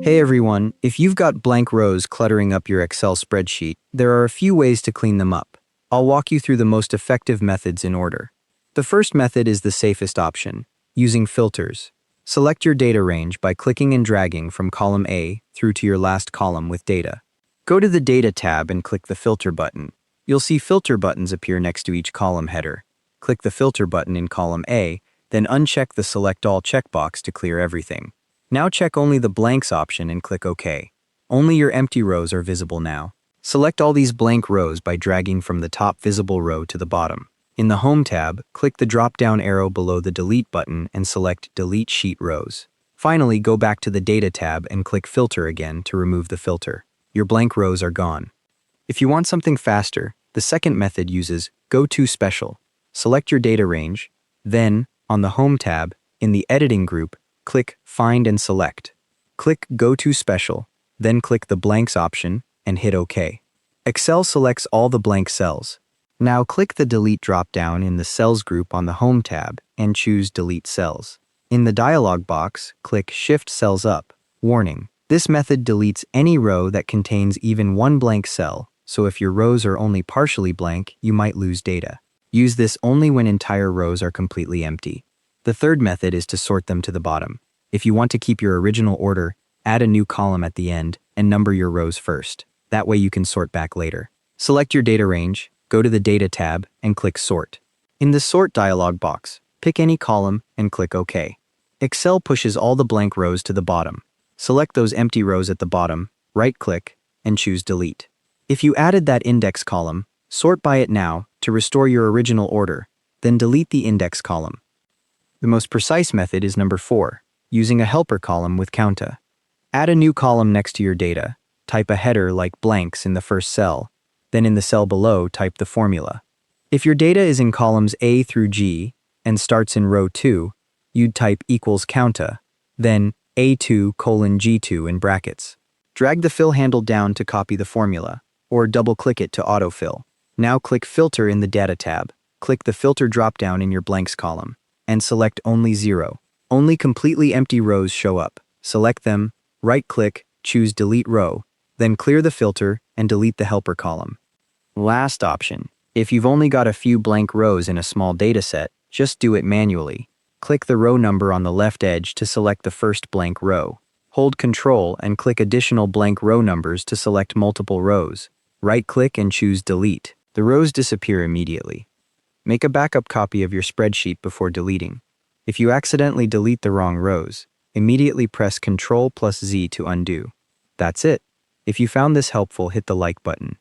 Hey everyone, if you've got blank rows cluttering up your Excel spreadsheet, there are a few ways to clean them up. I'll walk you through the most effective methods in order. The first method is the safest option, using filters. Select your data range by clicking and dragging from column A through to your last column with data. Go to the Data tab and click the Filter button. You'll see filter buttons appear next to each column header. Click the Filter button in column A, then uncheck the Select All checkbox to clear everything. Now check only the blanks option and click OK. Only your empty rows are visible now. Select all these blank rows by dragging from the top visible row to the bottom. In the Home tab, click the drop-down arrow below the Delete button and select Delete Sheet Rows. Finally, go back to the Data tab and click Filter again to remove the filter. Your blank rows are gone. If you want something faster, the second method uses Go To Special. Select your data range, then, on the Home tab, in the Editing group, click Find and Select. Click Go To Special, then click the Blanks option and hit OK. Excel selects all the blank cells. Now click the Delete drop-down in the Cells group on the Home tab and choose Delete Cells. In the dialog box, click Shift Cells Up. Warning: this method deletes any row that contains even one blank cell, so if your rows are only partially blank, you might lose data. Use this only when entire rows are completely empty. The third method is to sort them to the bottom. If you want to keep your original order, add a new column at the end and number your rows first. That way you can sort back later. Select your data range, go to the Data tab, and click Sort. In the Sort dialog box, pick any column and click OK. Excel pushes all the blank rows to the bottom. Select those empty rows at the bottom, right-click, and choose Delete. If you added that index column, sort by it now to restore your original order, then delete the index column. The most precise method is number 4, using a helper column with counta. Add a new column next to your data, type a header like blanks in the first cell, then in the cell below type the formula. If your data is in columns A through G and starts in row 2, you'd type equals counta, then A2:G2 in brackets. Drag the fill handle down to copy the formula, or double-click it to autofill. Now click Filter in the Data tab, click the Filter drop-down in your blanks column, and select Only 0. Only completely empty rows show up. Select them, right-click, choose Delete Row, then clear the filter and delete the helper column. Last option. If you've only got a few blank rows in a small dataset, just do it manually. Click the row number on the left edge to select the first blank row. Hold Ctrl and click additional blank row numbers to select multiple rows. Right-click and choose Delete. The rows disappear immediately. Make a backup copy of your spreadsheet before deleting. If you accidentally delete the wrong rows, immediately press Ctrl+Z to undo. That's it. If you found this helpful, hit the like button.